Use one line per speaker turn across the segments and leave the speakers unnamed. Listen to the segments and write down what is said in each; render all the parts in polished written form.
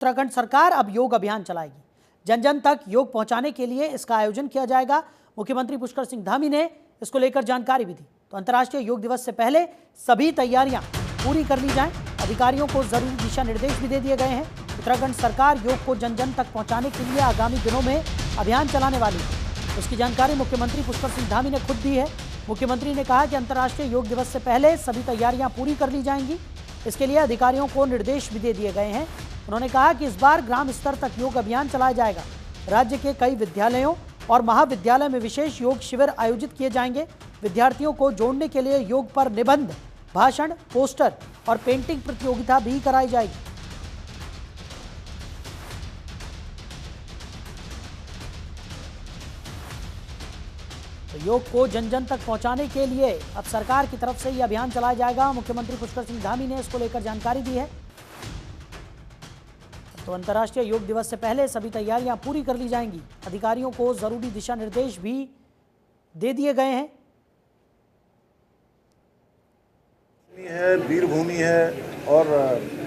उत्तराखंड सरकार अब योग अभियान चलाएगी। जन जन तक योग पहुंचाने के लिए इसका आयोजन किया जाएगा। मुख्यमंत्री पुष्कर सिंह धामी ने इसको लेकर जानकारी भी दी। तो अंतर्राष्ट्रीय योग दिवस से पहले सभी तैयारियां पूरी कर ली जाएं। अधिकारियों को जरूरी दिशा निर्देश भी दे दिए गए हैं। उत्तराखंड सरकार योग को जन जन तक पहुंचाने के लिए आगामी दिनों में अभियान चलाने वाली है। उसकी जानकारी मुख्यमंत्री पुष्कर सिंह धामी ने खुद दी है। मुख्यमंत्री ने कहा कि अंतर्राष्ट्रीय योग दिवस से पहले सभी तैयारियां पूरी कर ली जाएंगी। इसके लिए अधिकारियों को निर्देश भी दे दिए गए हैं। उन्होंने कहा कि इस बार ग्राम स्तर तक योग अभियान चलाया जाएगा। राज्य के कई विद्यालयों और महाविद्यालय में विशेष योग शिविर आयोजित किए जाएंगे। विद्यार्थियों को जोड़ने के लिए योग पर निबंध, भाषण, पोस्टर और पेंटिंग प्रतियोगिता भी कराई जाएगी। तो योग को जन जन तक पहुंचाने के लिए अब सरकार की तरफ से यह अभियान चलाया जाएगा। मुख्यमंत्री पुष्कर सिंह धामी ने इसको लेकर जानकारी दी है। तो अंतर्राष्ट्रीय योग दिवस से पहले सभी तैयारियां पूरी कर ली जाएंगी। अधिकारियों को जरूरी दिशा निर्देश भी दे दिए गए हैं।
वीर भूमि है और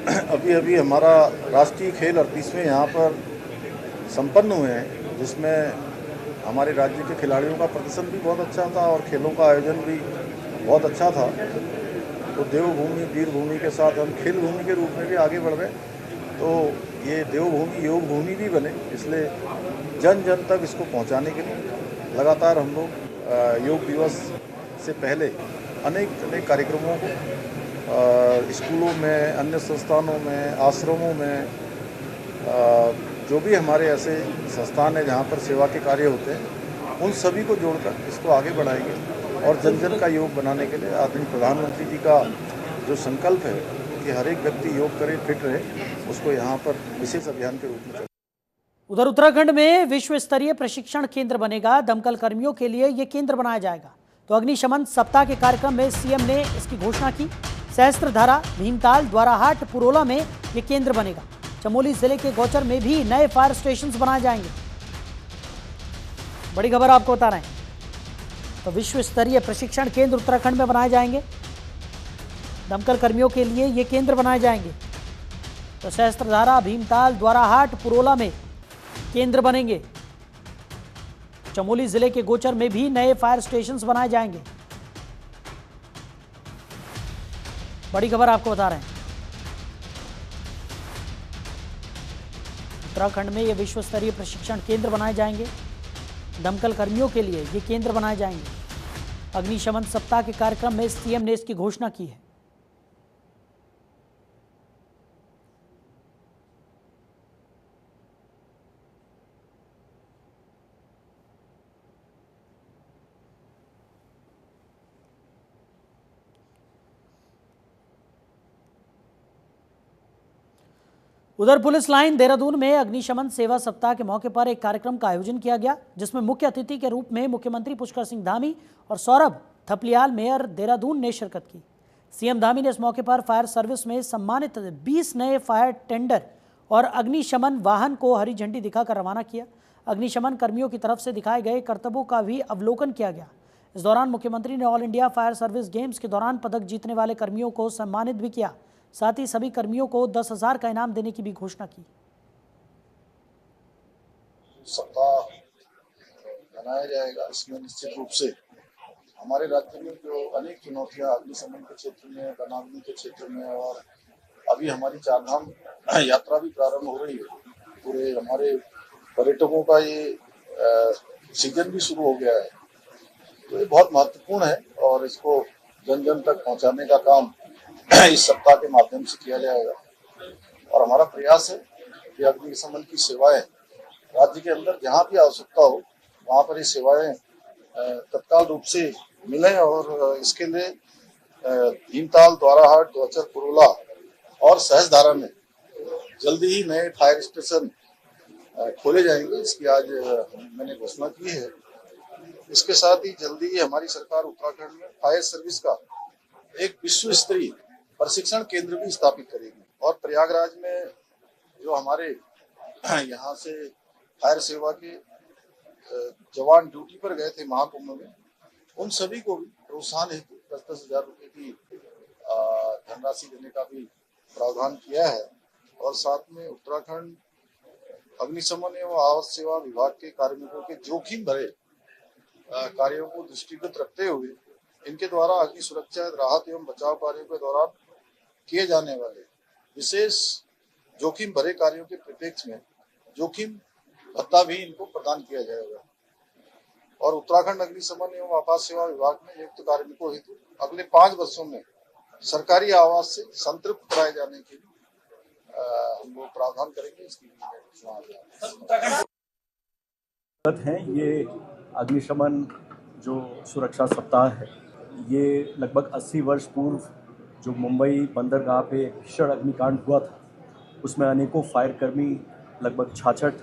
अभी अभी हमारा राष्ट्रीय खेल 38वें यहाँ पर संपन्न हुए हैं, जिसमें हमारे राज्य के खिलाड़ियों का प्रदर्शन भी बहुत अच्छा था और खेलों का आयोजन भी बहुत अच्छा था। तो देवभूमि, वीर भूमि के साथ हम खेल भूमि के रूप में भी आगे बढ़ रहे हैं। तो ये देवभूमि योग भूमि भी बने, इसलिए जन जन तक इसको पहुंचाने के लिए लगातार हम लोग योग दिवस से पहले अनेक कार्यक्रमों को स्कूलों में, अन्य संस्थानों में, आश्रमों में, जो भी हमारे ऐसे संस्थान है जहाँ पर सेवा के कार्य होते हैं, उन सभी को जोड़कर इसको आगे बढ़ाएंगे। और जन जन का योग बनाने के लिए आदरणीय प्रधानमंत्री जी का जो संकल्प है कि हर एक व्यक्ति योग करे, फिट रहे, उसको यहाँ पर विशेष अभियान के रूप में चल।
उधर उत्तराखंड में विश्व स्तरीय प्रशिक्षण केंद्र बनेगा। दमकल कर्मियों के लिए यह केंद्र बनाया जाएगा। तो अग्निशमन सप्ताह के कार्यक्रम में सीएम ने इसकी घोषणा की। सहस्त्रधारा, भीमताल, द्वाराहाट, पुरोला में यह केंद्र बनेगा। चमोली जिले के गौचर में भी नए फायर स्टेशन बनाए जाएंगे। बड़ी खबर आपको बता रहे हैं। तो विश्व स्तरीय प्रशिक्षण केंद्र उत्तराखंड में बनाए जाएंगे। दमकल कर्मियों के लिए ये केंद्र बनाए जाएंगे। तो सहस्त्रधारा, भीमताल, द्वाराहाट, पुरोला में केंद्र बनेंगे। चमोली जिले के गोचर में भी नए फायर स्टेशंस बनाए जाएंगे। बड़ी खबर आपको बता रहे हैं। उत्तराखंड में ये विश्व स्तरीय प्रशिक्षण केंद्र बनाए जाएंगे। दमकल कर्मियों के लिए ये केंद्र बनाए जाएंगे। अग्निशमन सप्ताह के कार्यक्रम में सीएम ने इसकी घोषणा की है। उधर पुलिस लाइन देहरादून में अग्निशमन सेवा सप्ताह के मौके पर एक कार्यक्रम का आयोजन किया गया, जिसमें मुख्य अतिथि के रूप में मुख्यमंत्री पुष्कर सिंह धामी और सौरभ थपलियाल, मेयर देहरादून, ने शिरकत की। सीएम धामी ने इस मौके पर फायर सर्विस में सम्मानित 20 नए फायर टेंडर और अग्निशमन वाहन को हरी झंडी दिखाकर रवाना किया। अग्निशमन कर्मियों की तरफ से दिखाए गए कर्तव्यों का भी अवलोकन किया गया। इस दौरान मुख्यमंत्री ने all India fire service games के दौरान पदक जीतने वाले कर्मियों को सम्मानित भी किया। साथ ही सभी कर्मियों को 10,000 का इनाम देने की भी घोषणा की।
सप्ताह मनाया जाएगा, इसमें निश्चित रूप से हमारे राज्य में जो अनेक चुनौतियां अग्निशमन के क्षेत्र में, वनाग्नि के क्षेत्र में, और अभी हमारी चारधाम यात्रा भी प्रारंभ हो रही है। पूरे हमारे पर्यटकों का ये सीजन भी शुरू हो गया है। तो ये बहुत महत्वपूर्ण है और इसको जन जन तक पहुंचाने का काम इस सप्ताह के माध्यम से किया जाएगा। और हमारा प्रयास है कि अग्निशमन की सेवाएं राज्य के अंदर जहां भी आवश्यकता हो वहां पर ये सेवाएं तत्काल रूप से मिलें। और इसके लिए भीमताल, द्वाराहाट, गौचर, पुरोला और सहस्त्रधारा में जल्दी ही नए फायर स्टेशन खोले जाएंगे। इसकी आज मैंने घोषणा की है। इसके साथ ही जल्दी ही हमारी सरकार उत्तराखंड में फायर सर्विस का एक विश्व स्तरीय प्रशिक्षण केंद्र भी स्थापित करेगी। और प्रयागराज में जो हमारे यहाँ से फायर सेवा के जवान ड्यूटी पर गए थे महाकुंभ में, उन सभी को भी प्रोत्साहन हेतु 10,000 रुपए की धनराशि देने का भी प्रावधान किया है। और साथ में उत्तराखंड अग्निशमन एवं आवास सेवा विभाग के कार्मिकों के जोखिम भरे कार्यों को दृष्टिगत रखते हुए इनके द्वारा अग्नि सुरक्षा, राहत एवं बचाव कार्यों के दौरान किए जाने वाले विशेष जोखिम भरे कार्यों के प्रत्यक्ष में जोखिम भत्ता भी इनको प्रदान किया जाएगा। और उत्तराखंड अग्निशमन एवं आपात सेवा विभाग में नियुक्त कार्मिकों हेतु अगले 5 वर्षों में सरकारी आवास से संतृप्त कराए जाने के लिए हम लोग प्रावधान करेंगे। इसकी
है ये अग्निशमन जो सुरक्षा सप्ताह है, ये लगभग 80 वर्ष पूर्व जो मुंबई बंदरगाह पे भीषण अग्निकांड हुआ था, उसमें अनेकों फायरकर्मी, लगभग 66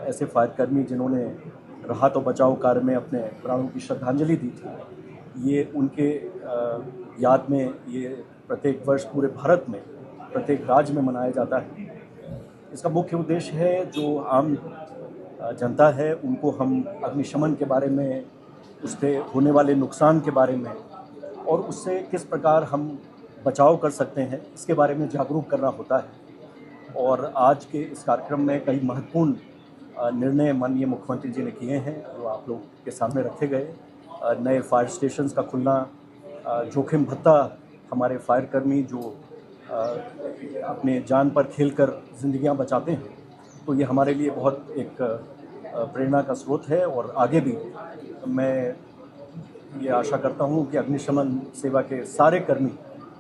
ऐसे फायरकर्मी जिन्होंने राहत और बचाव कार्य में अपने प्राणों की श्रद्धांजलि दी थी, ये उनके याद में ये प्रत्येक वर्ष पूरे भारत में प्रत्येक राज्य में मनाया जाता है। इसका मुख्य उद्देश्य है जो आम जनता है उनको हम अग्निशमन के बारे में, उससे होने वाले नुकसान के बारे में और उससे किस प्रकार हम बचाव कर सकते हैं इसके बारे में जागरूक करना होता है। और आज के इस कार्यक्रम में कई महत्वपूर्ण निर्णय माननीय मुख्यमंत्री जी ने किए हैं जो आप लोग के सामने रखे गए। नए फायर स्टेशंस का खुलना, जोखिम भत्ता हमारे फायरकर्मी जो अपने जान पर खेलकर जिंदगियां बचाते हैं, तो ये हमारे लिए बहुत एक प्रेरणा का स्रोत है। और आगे भी मैं ये आशा करता हूँ कि अग्निशमन सेवा के सारे कर्मी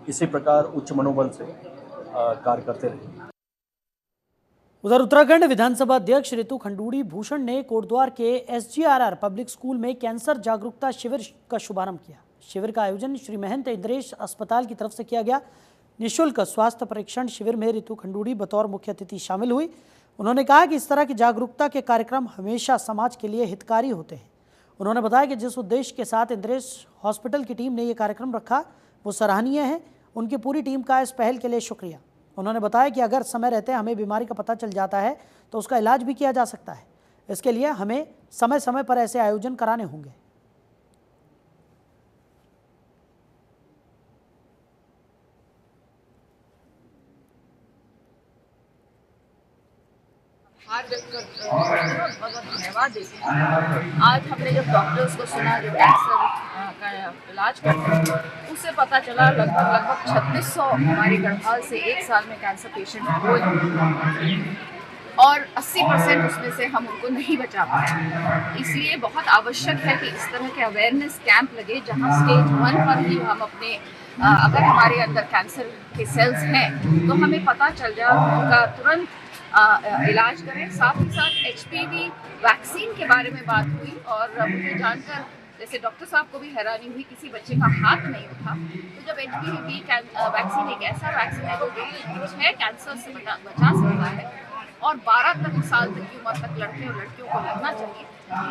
इसी प्रकार उच्च मनोबल से कार्य करते रहें।
उधर उत्तराखंड विधानसभा अध्यक्ष रितु खंडूड़ी भूषण ने कोटद्वार के SGRR पब्लिक स्कूल में कैंसर जागरूकता शिविर का शुभारंभ किया। शिविर का आयोजन श्री महंत इंद्रेश अस्पताल की तरफ से किया गया। निःशुल्क स्वास्थ्य परीक्षण शिविर में रितु खंडूड़ी बतौर मुख्य अतिथि शामिल हुई। उन्होंने कहा कि इस तरह की जागरूकता के कार्यक्रम हमेशा समाज के लिए हितकारी होते हैं। उन्होंने बताया कि जिस उद्देश्य के साथ इंद्रेश हॉस्पिटल की टीम ने ये कार्यक्रम रखा वो सराहनीय है। उनकी पूरी टीम का इस पहल के लिए शुक्रिया। उन्होंने बताया कि अगर समय रहते हमें बीमारी का पता चल जाता है तो उसका इलाज भी किया जा सकता है। इसके लिए हमें समय समय पर ऐसे आयोजन कराने होंगे।
बहुत बहुत धन्यवाद देते हैं। आज हमने जब डॉक्टर्स को सुना जो कैंसर का इलाज करते हैं, उससे पता चला लगभग 3600 हमारे गढ़वाल से एक साल में कैंसर पेशेंट हुए और 80% उसमें से हम उनको नहीं बचा पाए। इसलिए बहुत आवश्यक है कि इस तरह के अवेयरनेस कैंप लगे जहां स्टेज 1 पर ही हम अपने अगर हमारे अंदर कैंसर के सेल्स हैं तो हमें पता चल जाए, उनका तुरंत इलाज करें। साथ ही साथ HPV वैक्सीन के बारे में बात हुई और मुझे जानकर जैसे डॉक्टर साहब को भी हैरानी हुई, किसी बच्चे का हाथ नहीं उठा। तो जब HPV वैक्सीन एक ऐसा वैक्सीन है जो 6 कैंसर से बचा सकता है और 12 साल तक की उम्र तक लड़के और लड़कियों को लगना चाहिए।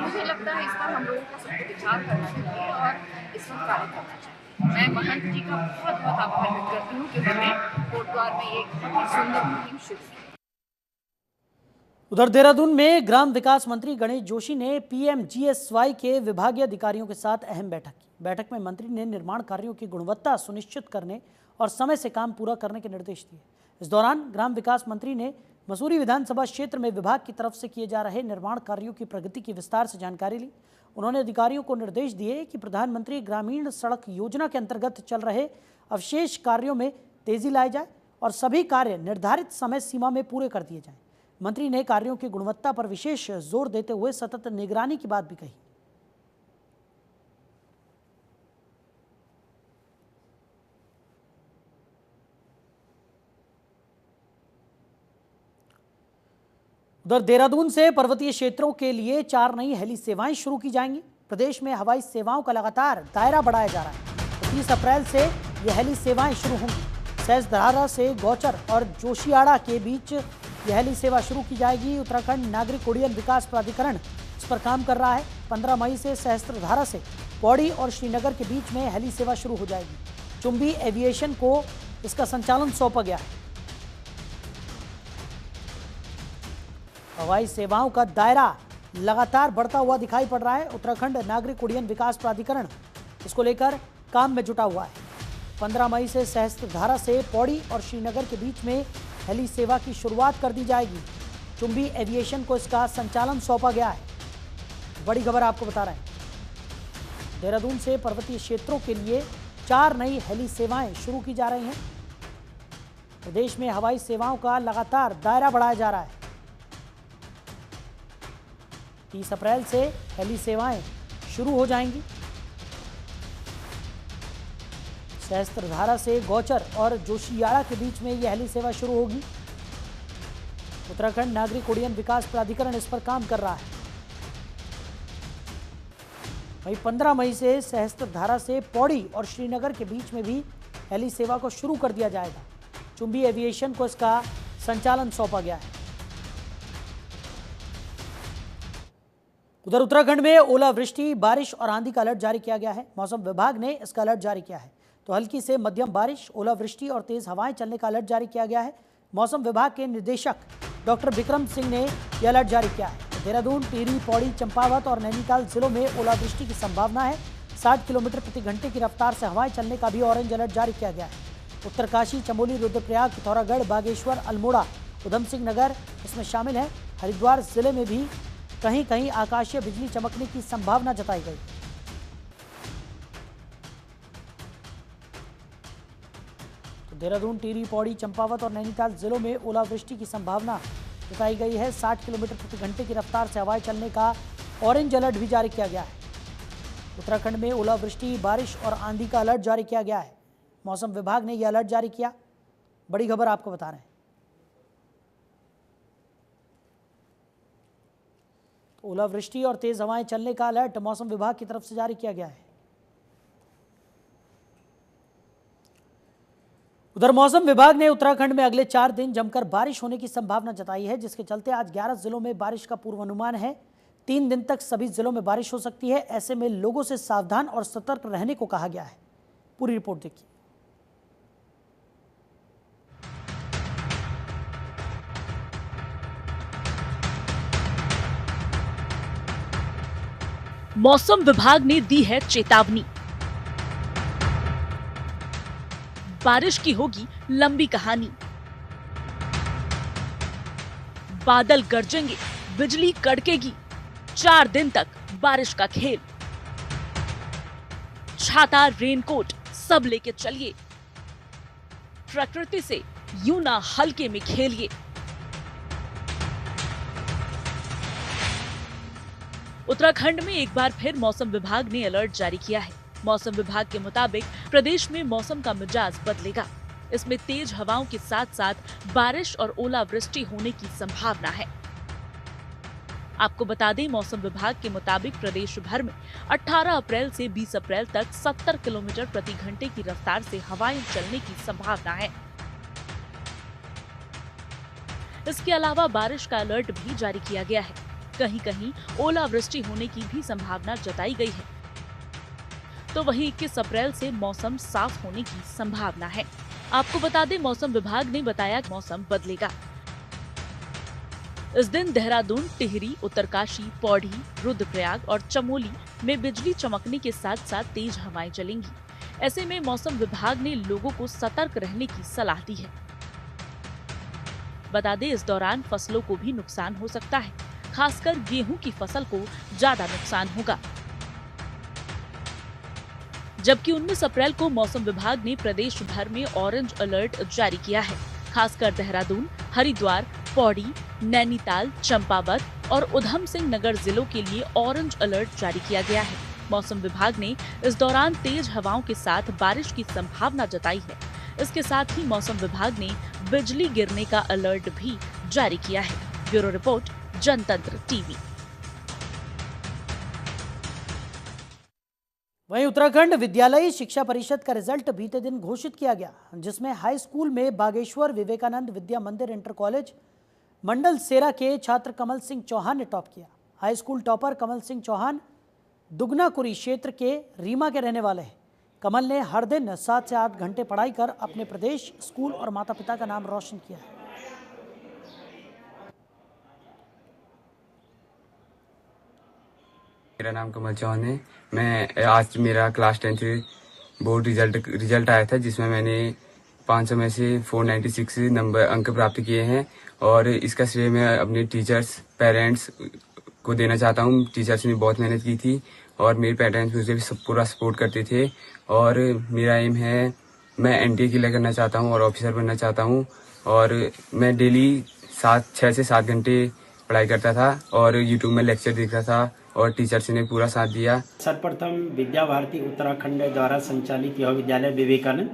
मुझे लगता है इस पर हम लोगों को सबको विचार करना चाहिए और इस पर कार्य करना चाहिए। मैं महंत जी का बहुत बहुत आभार व्यक्त करती हूँ कि उन्होंने कोटद्वार में एक बहुत ही सुंदर मुहिम शुरू की।
उधर देहरादून में ग्राम विकास मंत्री गणेश जोशी ने PMGSY के विभागीय अधिकारियों के साथ अहम बैठक की। बैठक में मंत्री ने निर्माण कार्यों की गुणवत्ता सुनिश्चित करने और समय से काम पूरा करने के निर्देश दिए। इस दौरान ग्राम विकास मंत्री ने मसूरी विधानसभा क्षेत्र में विभाग की तरफ से किए जा रहे निर्माण कार्यों की प्रगति की विस्तार से जानकारी ली। उन्होंने अधिकारियों को निर्देश दिए कि प्रधानमंत्री ग्रामीण सड़क योजना के अंतर्गत चल रहे अवशेष कार्यों में तेजी लाई जाए और सभी कार्य निर्धारित समय सीमा में पूरे कर दिए जाएं। मंत्री ने कार्यों की गुणवत्ता पर विशेष जोर देते हुए सतत निगरानी की बात भी कही। उधर देहरादून से पर्वतीय क्षेत्रों के लिए 4 नई हेली सेवाएं शुरू की जाएंगी। प्रदेश में हवाई सेवाओं का लगातार दायरा बढ़ाया जा रहा है। 30 अप्रैल से ये हेली सेवाएं शुरू होंगी। सहस्त्रधारा से गौचर और जोशियाड़ा के बीच यह हेली सेवा शुरू की जाएगी। उत्तराखंड नागरिक उड्डयन विकास प्राधिकरण इस पर काम कर रहा है। 15 मई से सहस्त्रधारा से पौड़ी और श्रीनगर के बीच में हेली सेवा शुरू हो जाएगी। चुंबी एविएशन को इसका संचालन सौंपा गया है। हवाई सेवाओं का दायरा लगातार बढ़ता हुआ दिखाई पड़ रहा है। उत्तराखंड नागरिक उड्डयन विकास प्राधिकरण इसको लेकर काम में जुटा हुआ है। 15 मई से सहस्त्रधारा से पौड़ी और श्रीनगर के बीच में हेली सेवा की शुरुआत कर दी जाएगी। चुंबी एविएशन को इसका संचालन सौंपा गया है। बड़ी खबर आपको बता रहे हैं, देहरादून से पर्वतीय क्षेत्रों के लिए 4 नई हेली सेवाएं शुरू की जा रही हैं। प्रदेश में हवाई सेवाओं का लगातार दायरा बढ़ाया जा रहा है। 30 अप्रैल से हेली सेवाएं शुरू हो जाएंगी। सहस्त्रधारा से गौचर और जोशियाड़ा के बीच में यह हेली सेवा शुरू होगी। उत्तराखंड नागरिक उड्डयन विकास प्राधिकरण इस पर काम कर रहा है। वहीं 15 मई से सहस्त्रधारा से पौड़ी और श्रीनगर के बीच में भी हेली सेवा को शुरू कर दिया जाएगा। चुंबी एविएशन को इसका संचालन सौंपा गया है। उधर उत्तराखंड में ओलावृष्टि, बारिश और आंधी का अलर्ट जारी किया गया है। मौसम विभाग ने इसका अलर्ट जारी किया है। तो हल्की से मध्यम बारिश, ओलावृष्टि और तेज हवाएं चलने का अलर्ट जारी किया गया है। मौसम विभाग के निदेशक डॉक्टर विक्रम सिंह ने यह अलर्ट जारी किया है। देहरादून, टिहरी, पौड़ी, चंपावत और नैनीताल जिलों में ओलावृष्टि की संभावना है। 60 किलोमीटर प्रति घंटे की रफ्तार से हवाएं चलने का भी ऑरेंज अलर्ट जारी किया गया है। उत्तरकाशी, चमोली, रुद्रप्रयाग, पिथौरागढ़, बागेश्वर, अल्मोड़ा, उधम सिंह नगर इसमें शामिल है। हरिद्वार जिले में भी कहीं कहीं आकाशीय बिजली चमकने की संभावना जताई गई। तो देहरादून, टिहरी, पौड़ी, चंपावत और नैनीताल जिलों में ओलावृष्टि की संभावना जताई गई है। 60 किलोमीटर प्रति घंटे की रफ्तार से हवाएं चलने का ऑरेंज अलर्ट भी जारी किया गया है। उत्तराखंड में ओलावृष्टि, बारिश और आंधी का अलर्ट जारी किया गया है। मौसम विभाग ने यह अलर्ट जारी किया। बड़ी खबर आपको बता रहे हैं। तो ओलावृष्टि और तेज हवाएं चलने का अलर्ट मौसम विभाग की तरफ से जारी किया गया है। उधर मौसम विभाग ने उत्तराखंड में अगले 4 दिन जमकर बारिश होने की संभावना जताई है, जिसके चलते आज 11 जिलों में बारिश का पूर्वानुमान है। 3 दिन तक सभी जिलों में बारिश हो सकती है। ऐसे में लोगों से सावधान और सतर्क रहने को कहा गया है। पूरी रिपोर्ट देखिए।
मौसम विभाग ने दी है चेतावनी। बारिश की होगी लंबी कहानी। बादल गरजेंगे, बिजली कड़केगी। 4 दिन तक बारिश का खेल। छाता, रेनकोट सब लेके चलिए। प्रकृति से यूं ना हल्के में खेलिए। उत्तराखंड में एक बार फिर मौसम विभाग ने अलर्ट जारी किया है। मौसम विभाग के मुताबिक प्रदेश में मौसम का मिजाज बदलेगा। इसमें तेज हवाओं के साथ साथ बारिश और ओलावृष्टि होने की संभावना है। आपको बता दें, मौसम विभाग के मुताबिक प्रदेश भर में 18 अप्रैल से 20 अप्रैल तक 70 किलोमीटर प्रति घंटे की रफ्तार से हवाएं चलने की संभावना है। इसके अलावा बारिश का अलर्ट भी जारी किया गया है। कहीं कहीं ओलावृष्टि होने की भी संभावना जताई गई है। तो वहीं 21 अप्रैल से मौसम साफ होने की संभावना है। आपको बता दें, मौसम विभाग ने बताया कि मौसम बदलेगा। इस दिन देहरादून, टिहरी, उत्तरकाशी, पौड़ी, रुद्रप्रयाग और चमोली में बिजली चमकने के साथ साथ तेज हवाएं चलेंगी। ऐसे में मौसम विभाग ने लोगों को सतर्क रहने की सलाह दी है। बता दें, इस दौरान फसलों को भी नुकसान हो सकता है। खासकर गेहूं की फसल को ज्यादा नुकसान होगा। जबकि 19 अप्रैल को मौसम विभाग ने प्रदेश भर में ऑरेंज अलर्ट जारी किया है। खासकर देहरादून, हरिद्वार, पौड़ी, नैनीताल, चंपावत और उधम सिंह नगर जिलों के लिए ऑरेंज अलर्ट जारी किया गया है। मौसम विभाग ने इस दौरान तेज हवाओं के साथ बारिश की संभावना जताई है। इसके साथ ही मौसम विभाग ने बिजली गिरने का अलर्ट भी जारी किया है। ब्यूरो रिपोर्ट, जनतंत्र टीवी।
वहीं उत्तराखंड विद्यालयी शिक्षा परिषद का रिजल्ट बीते दिन घोषित किया गया, जिसमें हाई स्कूल में बागेश्वर विवेकानंद विद्या मंदिर इंटर कॉलेज मंडल सेरा के छात्र कमल सिंह चौहान ने टॉप किया। High school topper Kamal Singh Chauhan Dugnakuri क्षेत्र के रीमा के रहने वाले हैं। कमल ने हर दिन 7 से 8 घंटे पढ़ाई कर अपने प्रदेश, स्कूल और माता पिता का नाम रोशन किया है।
मेरा नाम कमल चौहान है। मैं आज मेरा क्लास 10th बोर्ड रिजल्ट आया था, जिसमें मैंने 500 में से 496 नंबर अंक प्राप्त किए हैं और इसका श्रेय मैं अपने टीचर्स पेरेंट्स को देना चाहता हूँ। टीचर्स ने बहुत मेहनत की थी और मेरे पेरेंट्स मुझे भी पूरा सपोर्ट करते थे और मेरा एम है मैं एनडीए क्लियर करना चाहता हूँ और ऑफिसर बनना चाहता हूँ और मैं डेली 6 से 7 घंटे पढ़ाई करता था और यूट्यूब में लेक्चर देखता था और टीचर्स ने पूरा साथ दिया।
सर्वप्रथम विद्या भारती उत्तराखंड द्वारा संचालित यह विद्यालय विवेकानंद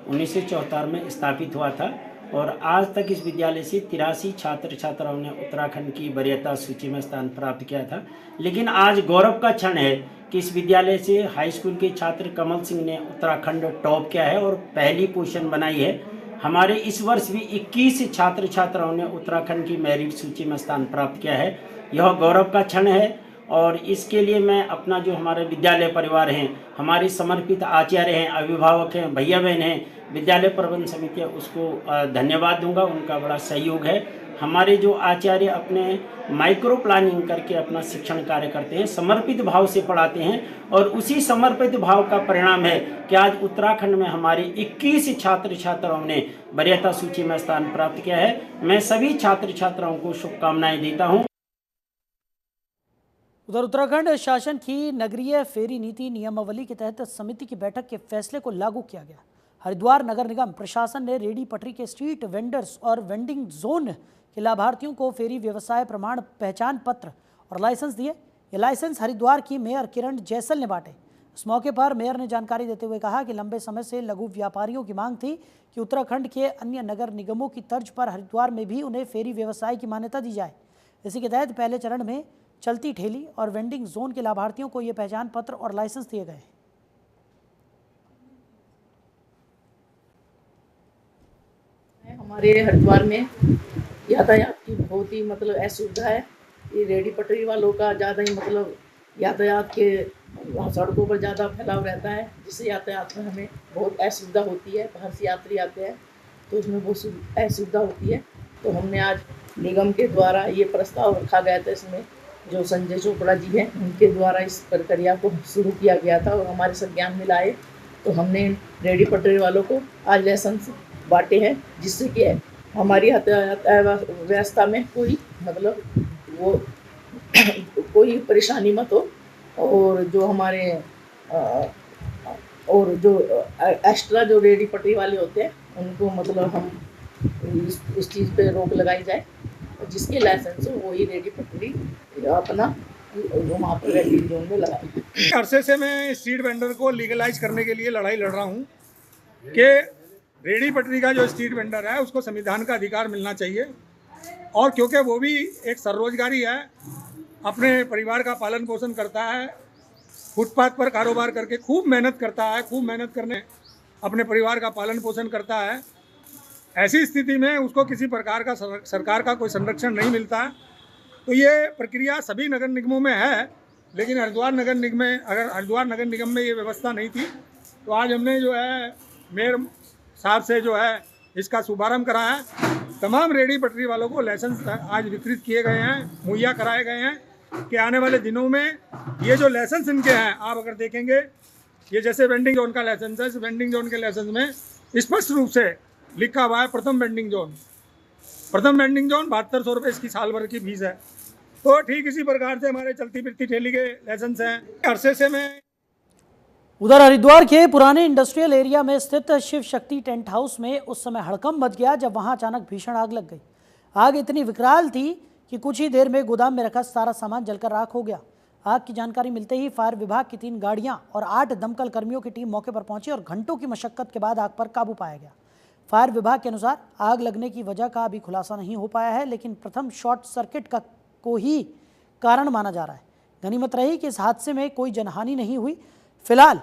1974 में स्थापित हुआ था और आज तक इस विद्यालय से 83 छात्र छात्राओं ने उत्तराखंड की वरीयता सूची में स्थान प्राप्त किया था। लेकिन आज गौरव का क्षण है कि इस विद्यालय से हाई स्कूल के छात्र कमल सिंह ने उत्तराखंड टॉप किया है और पहली पोजीशन बनाई है। हमारे इस वर्ष भी 21 छात्र छात्राओं ने उत्तराखंड की मेरिट सूची में स्थान प्राप्त किया है। यह गौरव का क्षण है और इसके लिए मैं अपना जो हमारे विद्यालय परिवार हैं, हमारे समर्पित आचार्य हैं, अभिभावक हैं, भैया बहन हैं, विद्यालय प्रबंध समिति है, उसको धन्यवाद दूंगा। उनका बड़ा सहयोग है। हमारे जो आचार्य अपने माइक्रो प्लानिंग करके अपना शिक्षण कार्य करते हैं, समर्पित भाव से पढ़ाते हैं और उसी समर्पित भाव का परिणाम है कि आज उत्तराखंड में हमारे 21 छात्र छात्राओं ने वरीयता सूची में स्थान प्राप्त किया है। मैं सभी छात्र छात्राओं को शुभकामनाएं देता हूँ।
उधर उत्तराखंड शासन की नगरीय फेरी नीति नियमावली के तहत समिति की बैठक के फैसले को लागू किया गया। हरिद्वार नगर निगम प्रशासन ने रेडी पटरी के स्ट्रीट वेंडर्स और वेंडिंग जोन के लाभार्थियों को फेरी व्यवसाय प्रमाण पहचान पत्र और लाइसेंस दिए। ये लाइसेंस हरिद्वार की मेयर किरण जैसल ने बांटे। इस मौके पर मेयर ने जानकारी देते हुए कहा कि लंबे समय से लघु व्यापारियों की मांग थी कि उत्तराखंड के अन्य नगर निगमों की तर्ज पर हरिद्वार में भी उन्हें फेरी व्यवसाय की मान्यता दी जाए। इसी के तहत पहले चरण में चलती ठेली और वेंडिंग जोन के लाभार्थियों को ये पहचान पत्र और लाइसेंस दिए गए।
हमारे हरिद्वार में यातायात की बहुत ही असुविधा है। ये रेडी पटरी वालों का ज़्यादा ही यातायात के सड़कों पर ज़्यादा फैलाव रहता है, जिससे यातायात में हमें बहुत असुविधा होती है। बाहर से यात्री आते हैं तो उसमें बहुत असुविधा होती है। तो हमने आज निगम के द्वारा ये प्रस्ताव रखा गया था, इसमें जो संजय चोपड़ा जी हैं उनके द्वारा इस प्रक्रिया को शुरू किया गया था और हमारे संज्ञान में लाए तो हमने रेडी पटरी वालों को आज लाइसेंस बांटे हैं, जिससे कि हमारी यातायात व्यवस्था में कोई वो कोई परेशानी मत हो और जो हमारे और जो एक्स्ट्रा जो रेडी पटरी वाले होते हैं उनको हम इस चीज़ पे रोक लगाई जाए और जिसके लाइसेंस हो वही रेडी पटरी अपना वहाँ पर रेडी जोन में लगाए।
अरसे से मैं स्ट्रीट वेंडर को लीगलाइज करने के लिए लड़ाई लड़ रहा हूँ कि रेडी पटरी का जो स्ट्रीट वेंडर है उसको संविधान का अधिकार मिलना चाहिए और क्योंकि वो भी एक स्वरोजगारी है, अपने परिवार का पालन पोषण करता है, फुटपाथ पर कारोबार करके खूब मेहनत करता है, खूब मेहनत करने अपने परिवार का पालन पोषण करता है। ऐसी स्थिति में उसको किसी प्रकार का सरकार का कोई संरक्षण नहीं मिलता। तो ये प्रक्रिया सभी नगर निगमों में है, लेकिन हरिद्वार नगर निगम में ये व्यवस्था नहीं थी। तो आज हमने जो है मेयर साहब से जो है इसका शुभारंभ करा है। तमाम रेडी पटरी वालों को लाइसेंस आज वितरित किए गए हैं, मुहैया कराए गए हैं कि आने वाले दिनों में ये जो लाइसेंस इनके हैं, आप अगर देखेंगे ये जैसे वेंडिंग जोन का लाइसेंस है, इस वेंडिंग जोन के लाइसेंस में स्पष्ट रूप से लिखा हुआ है प्रथम वेंडिंग जोन 7200 रुपये इसकी साल भर की फीस है। तो ठीक इसी प्रकार से हमारे चलती फिरती ठेली के लाइसेंस हैं। अरसे से मैं
उधर हरिद्वार के पुराने इंडस्ट्रियल एरिया में स्थित शिव शक्ति टेंट हाउस में उस समय हड़कंप मच गया जब वहां अचानक भीषण आग लग गई। आग इतनी विकराल थी कि कुछ ही देर में गोदाम में रखा सारा सामान जलकर राख हो गया। आग की जानकारी मिलते ही फायर विभाग की 3 गाड़ियां और 8 दमकल कर्मियों की टीम मौके पर पहुंची और घंटों की मशक्कत के बाद आग पर काबू पाया गया। फायर विभाग के अनुसार आग लगने की वजह का अभी खुलासा नहीं हो पाया है, लेकिन प्रथम शॉर्ट सर्किट को ही कारण माना जा रहा है। गनीमत रही कि इस हादसे में कोई जनहानि नहीं हुई। फिलहाल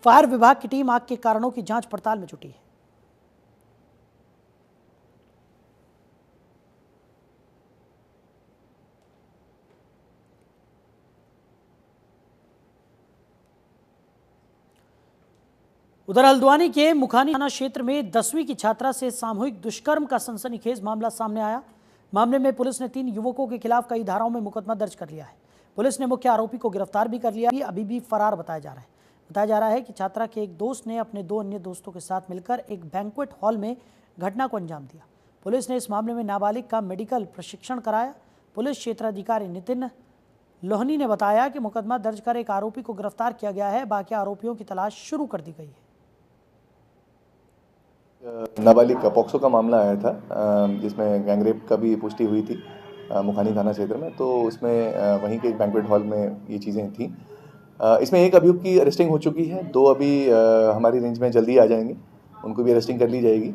फायर विभाग की टीम आग के कारणों की जांच पड़ताल में जुटी है। उधर हल्द्वानी के मुखानी थाना क्षेत्र में 10वीं की छात्रा से सामूहिक दुष्कर्म का सनसनीखेज मामला सामने आया। मामले में पुलिस ने 3 युवकों के खिलाफ कई धाराओं में मुकदमा दर्ज कर लिया है। पुलिस ने मुख्य आरोपी को गिरफ्तार भी कर लिया, अभी भी फरार बताया जा रहा है। बताया जा रहा है कि छात्रा के एक दोस्त ने अपने 2 अन्य दोस्तों के साथ मिलकर एक बैंक्वेट हॉल में घटना को अंजाम दिया। पुलिस ने इस मामले में नाबालिग का मेडिकल प्रशिक्षण कराया। पुलिस क्षेत्राधिकारी नितिन लोहनी ने बताया कि मुकदमा दर्ज कर एक आरोपी को गिरफ्तार किया गया है। बाकी आरोपियों की तलाश शुरू कर दी गई है।
नाबालिग का पॉक्सो का मामला आया था, जिसमें गैंगरेप का भी पुष्टि हुई थी मुखानी थाना क्षेत्र में। तो उसमें वहीं के एक बैंक्वेट हॉल में ये चीज़ें थी। इसमें एक अभियुक्त की अरेस्टिंग हो चुकी है, 2 अभी हमारी रेंज में जल्दी आ जाएंगे, उनको भी अरेस्टिंग कर ली जाएगी।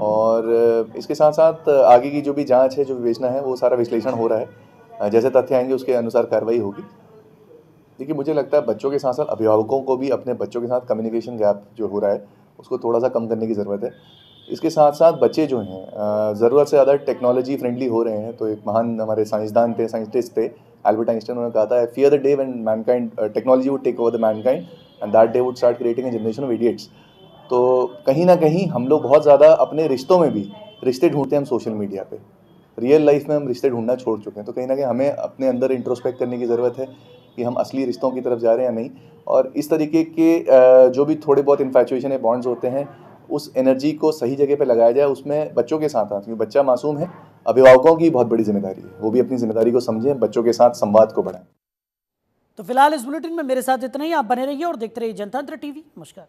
और इसके साथ साथ आगे की जो भी जांच है, जो विवेचना है, वो सारा विश्लेषण हो रहा है। जैसे तथ्य आएंगे उसके अनुसार कार्रवाई होगी। देखिए, मुझे लगता है बच्चों के साथ साथ अभिभावकों को भी अपने बच्चों के साथ कम्युनिकेशन गैप जो हो रहा है उसको थोड़ा सा कम करने की ज़रूरत है। इसके साथ साथ बच्चे जो हैं ज़रूरत से ज़्यादा टेक्नोलॉजी फ्रेंडली हो रहे हैं। तो एक महान हमारे साइंटिस्ट थे एल्बर्ट आइंस्टाइन, उन्होंने कहा था, fear the day when mankind technology would take over the mankind and that day would start creating a generation of idiots. तो कहीं ना कहीं हम लोग बहुत ज़्यादा अपने रिश्तों में भी रिश्ते ढूंढते हैं हम सोशल मीडिया पे। रियल लाइफ में हम रिश्ते ढूंढना छोड़ चुके हैं। तो कहीं ना कहीं हमें अपने अंदर इंट्रोस्पेक्ट करने की ज़रूरत है कि हम असली रिश्तों की तरफ जा रहे हैं या नहीं। और इस तरीके के जो भी थोड़े बहुत इन्फैचुएशन है, बॉन्ड्स होते हैं, उस एनर्जी को सही जगह पे लगाया जाए। उसमें बच्चों के साथ क्योंकि बच्चा मासूम है, अभिभावकों की बहुत बड़ी जिम्मेदारी है, वो भी अपनी जिम्मेदारी को समझें, बच्चों के साथ संवाद को बढ़ाएं।
तो फिलहाल इस बुलेटिन में मेरे साथ इतना ही। आप बने रहिए और देखते रहिए जनतंत्र टीवी। नमस्कार।